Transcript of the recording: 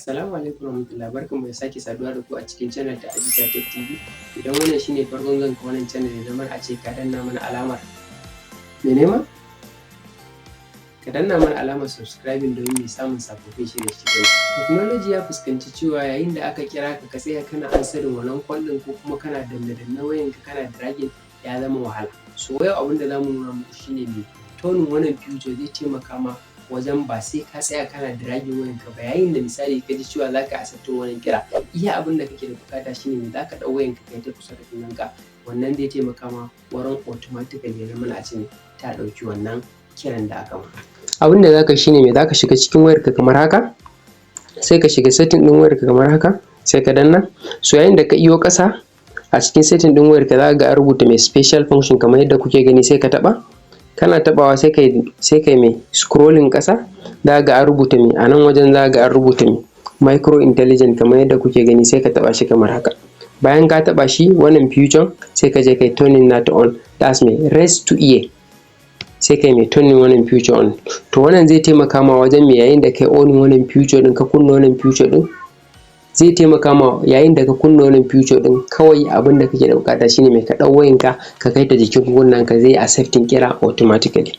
Assalamu alaikum warahmatullahi, barkanmu da sake saduwa da ku a cikin channel ta Abita Tech TV. Idan wannan shine farkon zuwanka wannan channel, ya zama a ce ka danna mana alamar menene? Ka danna mana alamar subscribing domin samun sababbin shirye-shirye. Technology ya fuskanci cewa yayin da aka kira ka tsaya kana answering wannan call ɗin ko kuma kana danne-danne wayanka kana dragging ya zama wahala. So yau abin da za mu nuna muku shine me turning wannan future zai taimaka ma wajen ba sai ka tsaya kana dragging wayanka ba, yayin da misali ka ji cewa za ka accepting wannan kira, iya abin da kake da buƙata shine me za ka ɗau wayanka kai ta kusa da kunnenka, wannan zai taimaka ma wurin automatically ya zamana a ce ta ɗauki wannan kiran da aka maka. Abin da za ka yi shine me za ka shiga cikin wayarka kamar haka, sai ka shiga setting ɗin wayarka kamar haka, sai ka danna. So yayin da ka iyo ƙasa a cikin setting ɗin wayarka za ka ga an rubuta mai special function kamar yadda kuke gani, sai ka taɓa. Kana taɓawa sai kai mai scrolling ƙasa, za ka ga an rubuta me a nan wajen, za ka ga an rubuta me micro intelligent kamar yadda kuke gani, sai ka taɓa shi kamar haka. Bayan ka taɓa shi wannan future sai ka je kai turning nata on, that's me raise to ear, sai kai mai turning wannan future on. To wannan zai taimaka ma wajen me yayin da kai on wannan future ɗin, ka kunna wannan future ɗin, zai taimaka ma yayin da ka kunna wannan future ɗin, kawai abin da kake da buƙata shine mai ka ɗau wayanka ka kai ta jikin kunnenka, zai accepting kira automatically.